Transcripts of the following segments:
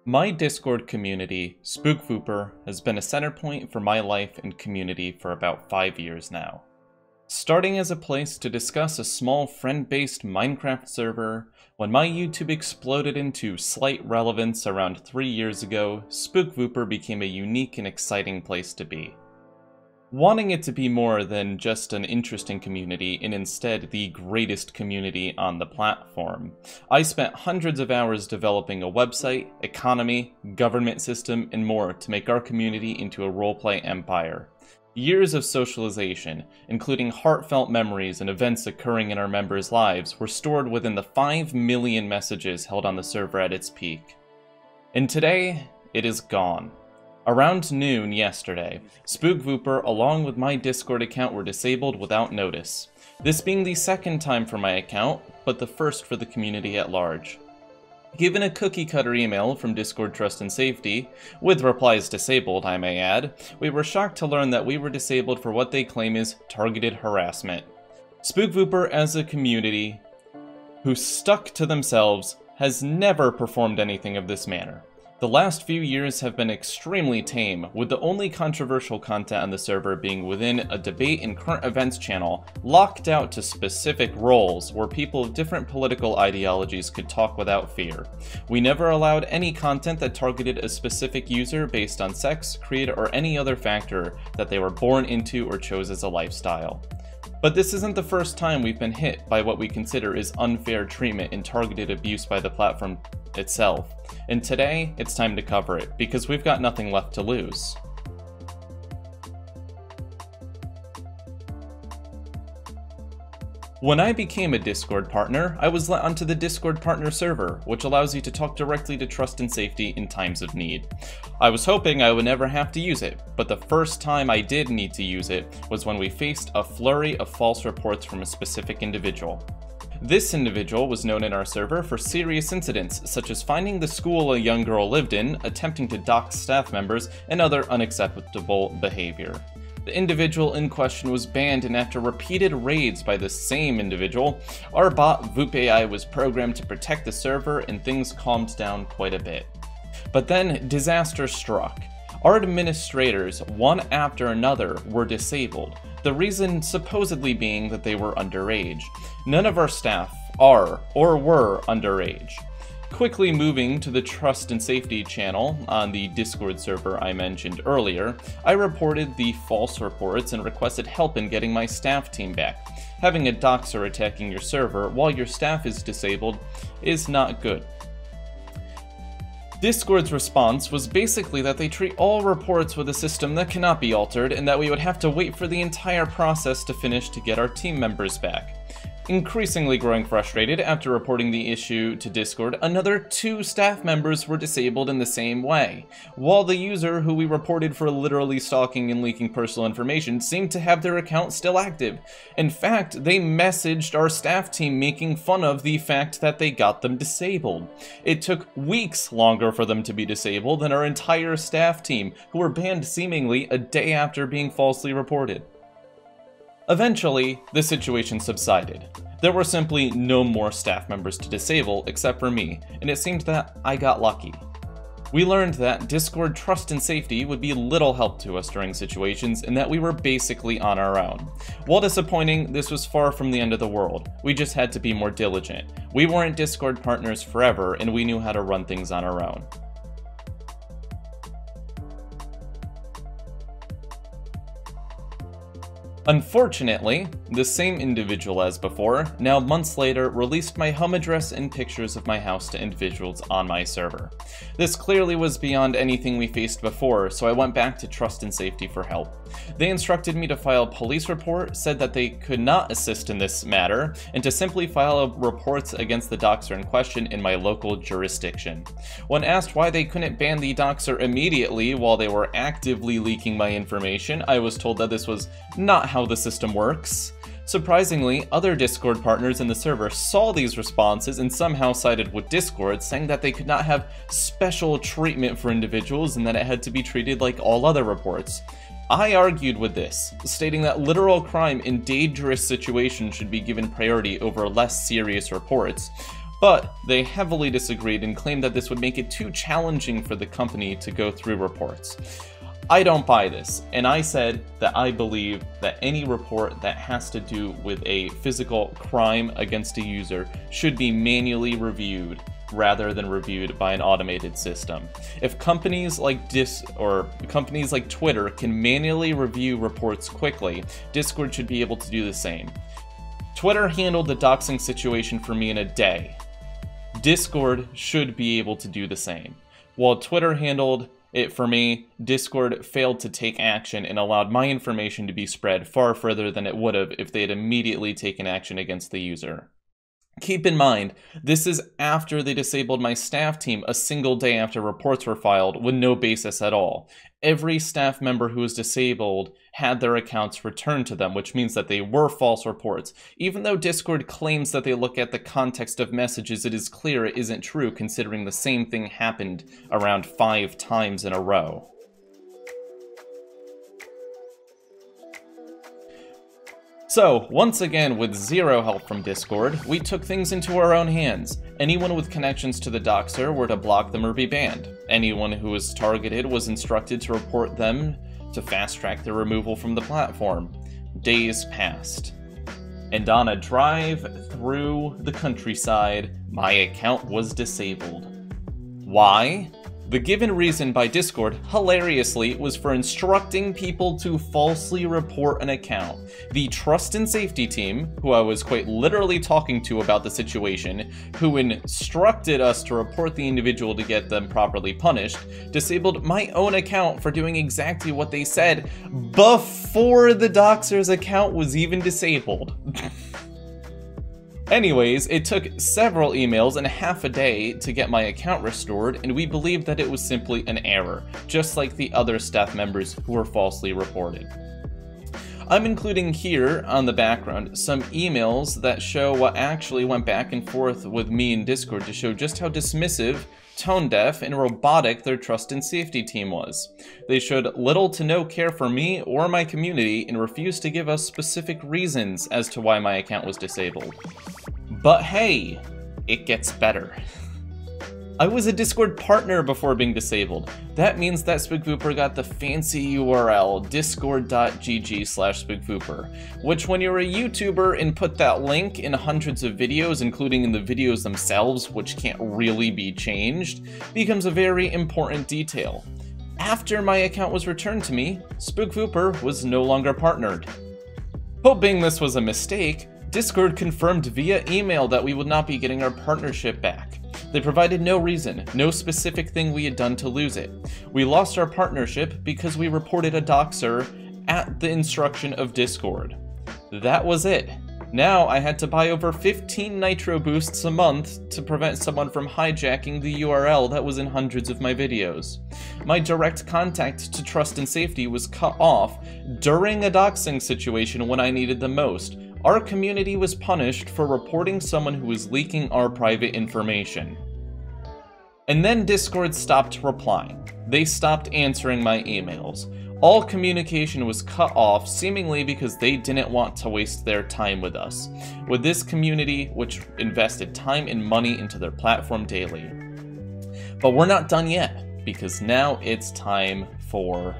My Discord community, Vooperia, has been a center point for my life and community for about 5 years now. Starting as a place to discuss a small friend-based Minecraft server, when my YouTube exploded into slight relevance around 3 years ago, Vooperia became a unique and exciting place to be. Wanting it to be more than just an interesting community and instead the greatest community on the platform, I spent hundreds of hours developing a website, economy, government system, and more to make our community into a roleplay empire. Years of socialization, including heartfelt memories and events occurring in our members' lives, were stored within the 5 million messages held on the server at its peak. And today, it is gone. Around noon yesterday, Vooperia along with my Discord account were disabled without notice. This being the second time for my account, but the first for the community at large. Given a cookie-cutter email from Discord Trust and Safety, with replies disabled I may add, we were shocked to learn that we were disabled for what they claim is targeted harassment. Vooperia as a community who stuck to themselves has never performed anything of this manner. The last few years have been extremely tame, with the only controversial content on the server being within a debate and current events channel locked out to specific roles where people of different political ideologies could talk without fear. We never allowed any content that targeted a specific user based on sex, creed, or any other factor that they were born into or chose as a lifestyle. But this isn't the first time we've been hit by what we consider is unfair treatment and targeted abuse by the platform itself. And today, it's time to cover it, because we've got nothing left to lose. When I became a Discord partner, I was let onto the Discord partner server, which allows you to talk directly to Trust and Safety in times of need. I was hoping I would never have to use it, but the first time I did need to use it was when we faced a flurry of false reports from a specific individual. This individual was known in our server for serious incidents, such as finding the school a young girl lived in, attempting to dox staff members, and other unacceptable behavior. The individual in question was banned, and after repeated raids by the same individual, our bot Vooperia was programmed to protect the server and things calmed down quite a bit. But then disaster struck. Our administrators, one after another, were disabled, the reason supposedly being that they were underage. None of our staff are or were underage. Quickly moving to the Trust and Safety channel on the Discord server I mentioned earlier, I reported the false reports and requested help in getting my staff team back. Having a doxer attacking your server while your staff is disabled is not good. Discord's response was basically that they treat all reports with a system that cannot be altered and that we would have to wait for the entire process to finish to get our team members back. Increasingly growing frustrated after reporting the issue to Discord, another 2 staff members were disabled in the same way, while the user who we reported for literally stalking and leaking personal information seemed to have their account still active. In fact, they messaged our staff team making fun of the fact that they got them disabled. It took weeks longer for them to be disabled than our entire staff team, who were banned seemingly a day after being falsely reported. Eventually, the situation subsided. There were simply no more staff members to disable except for me, and it seemed that I got lucky. We learned that Discord Trust and Safety would be little help to us during situations and that we were basically on our own. While disappointing, this was far from the end of the world. We just had to be more diligent. We weren't Discord partners forever, and we knew how to run things on our own. Unfortunately, the same individual as before, now months later, released my home address and pictures of my house to individuals on my server. This clearly was beyond anything we faced before, so I went back to Trust and Safety for help. They instructed me to file a police report, said that they could not assist in this matter, and to simply file reports against the doxer in question in my local jurisdiction. When asked why they couldn't ban the doxer immediately while they were actively leaking my information, I was told that this was not how the system works. Surprisingly, other Discord partners in the server saw these responses and somehow sided with Discord, saying that they could not have special treatment for individuals and that it had to be treated like all other reports. I argued with this, stating that literal crime in dangerous situations should be given priority over less serious reports. But they heavily disagreed and claimed that this would make it too challenging for the company to go through reports. I don't buy this, and I said that I believe that any report that has to do with a physical crime against a user should be manually reviewed rather than reviewed by an automated system. If companies like companies like Twitter can manually review reports quickly, Discord should be able to do the same. Twitter handled the doxing situation for me in a day. Discord should be able to do the same. While Twitter handled it for me, Discord failed to take action and allowed my information to be spread far further than it would have if they had immediately taken action against the user. Keep in mind, this is after they disabled my staff team a single day after reports were filed with no basis at all. Every staff member who was disabled had their accounts returned to them, which means that they were false reports. Even though Discord claims that they look at the context of messages, it is clear it isn't true considering the same thing happened around 5 times in a row. So, once again, with zero help from Discord, we took things into our own hands. Anyone with connections to the doxer were to block them or be banned. Anyone who was targeted was instructed to report them to fast-track their removal from the platform. Days passed. And on a drive through the countryside, my account was disabled. Why? The given reason by Discord, hilariously, was for instructing people to falsely report an account. The trust and safety team, who I was quite literally talking to about the situation, who instructed us to report the individual to get them properly punished, disabled my own account for doing exactly what they said before the doxer's account was even disabled. Anyways, it took several emails and half a day to get my account restored, and we believed that it was simply an error, just like the other staff members who were falsely reported. I'm including here on the background some emails that show what actually went back and forth with me in Discord to show just how dismissive, tone-deaf, and robotic their trust and safety team was. They showed little to no care for me or my community and refused to give us specific reasons as to why my account was disabled. But hey, it gets better. I was a Discord partner before being disabled. That means that SpookVooper got the fancy URL discord.gg/SpookVooper, which when you're a YouTuber and put that link in hundreds of videos, including in the videos themselves, which can't really be changed, becomes a very important detail. After my account was returned to me, SpookVooper was no longer partnered. Hoping this was a mistake, Discord confirmed via email that we would not be getting our partnership back. They provided no reason, no specific thing we had done to lose it. We lost our partnership because we reported a doxer at the instruction of Discord. That was it. Now I had to buy over 15 nitro boosts a month to prevent someone from hijacking the URL that was in hundreds of my videos. My direct contact to trust and safety was cut off during a doxing situation when I needed the most. Our community was punished for reporting someone who was leaking our private information. And then Discord stopped replying. They stopped answering my emails. All communication was cut off, seemingly because they didn't want to waste their time with us, with this community which invested time and money into their platform daily. But we're not done yet, because now it's time for...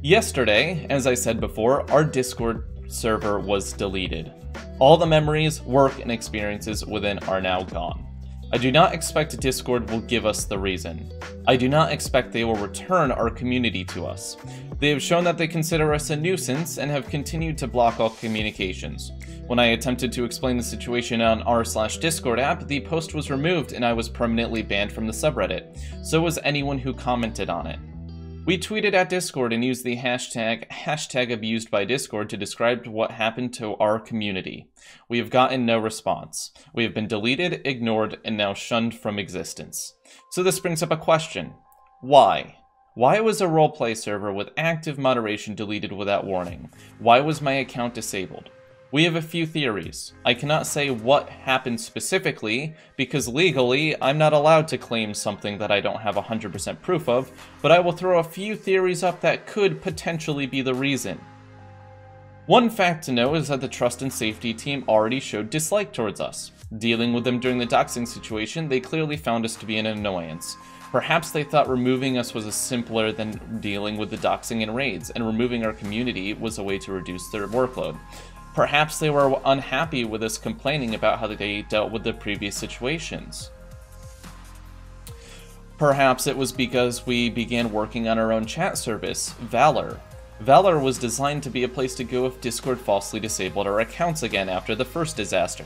Yesterday, as I said before, our Discord server was deleted. All the memories, work, and experiences within are now gone. I do not expect Discord will give us the reason. I do not expect they will return our community to us. They have shown that they consider us a nuisance and have continued to block all communications. When I attempted to explain the situation on r/Discord app, the post was removed and I was permanently banned from the subreddit. So was anyone who commented on it. We tweeted at Discord and used the hashtag abused by Discord to describe what happened to our community. We have gotten no response. We have been deleted, ignored, and now shunned from existence. So this brings up a question. Why? Why was a roleplay server with active moderation deleted without warning? Why was my account disabled? We have a few theories. I cannot say what happened specifically, because legally, I'm not allowed to claim something that I don't have 100% proof of, but I will throw a few theories up that could potentially be the reason. One fact to know is that the trust and safety team already showed dislike towards us. Dealing with them during the doxing situation, they clearly found us to be an annoyance. Perhaps they thought removing us was simpler than dealing with the doxing and raids, and removing our community was a way to reduce their workload. Perhaps they were unhappy with us complaining about how they dealt with the previous situations. Perhaps it was because we began working on our own chat service, Valor. Valor was designed to be a place to go if Discord falsely disabled our accounts again after the first disaster.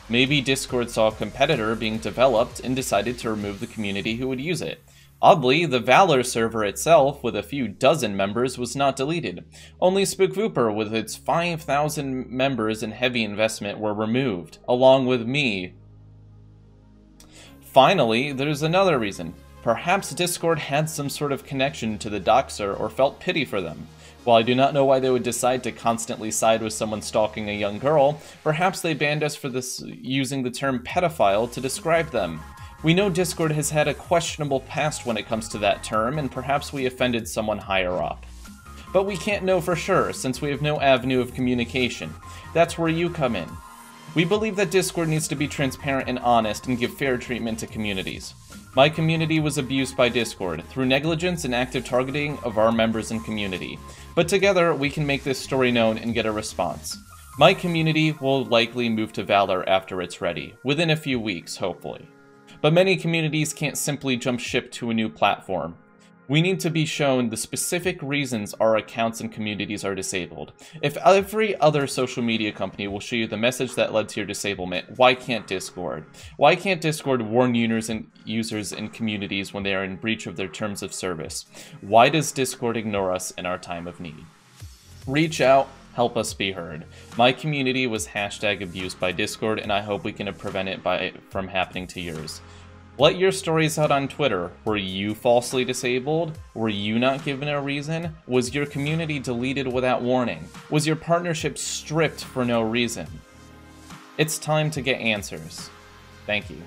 Maybe Discord saw a competitor being developed and decided to remove the community who would use it. Oddly, the Valor server itself, with a few dozen members, was not deleted. Only Vooperia, with its 5,000 members and heavy investment, were removed, along with me. Finally, there's another reason. Perhaps Discord had some sort of connection to the doxer or felt pity for them. While I do not know why they would decide to constantly side with someone stalking a young girl, perhaps they banned us for using the term pedophile to describe them. We know Discord has had a questionable past when it comes to that term, and perhaps we offended someone higher up. But we can't know for sure, since we have no avenue of communication. That's where you come in. We believe that Discord needs to be transparent and honest and give fair treatment to communities. My community was abused by Discord, through negligence and active targeting of our members and community. But together, we can make this story known and get a response. My community will likely move to Valor after it's ready, within a few weeks, hopefully. But many communities can't simply jump ship to a new platform. We need to be shown the specific reasons our accounts and communities are disabled. If every other social media company will show you the message that led to your disablement, why can't Discord? Why can't Discord warn users and communities when they are in breach of their terms of service? Why does Discord ignore us in our time of need? Reach out, help us be heard. My community was #abused by Discord, and I hope we can prevent it from happening to yours. Let your stories out on Twitter. Were you falsely disabled? Were you not given a reason? Was your community deleted without warning? Was your partnership stripped for no reason? It's time to get answers. Thank you.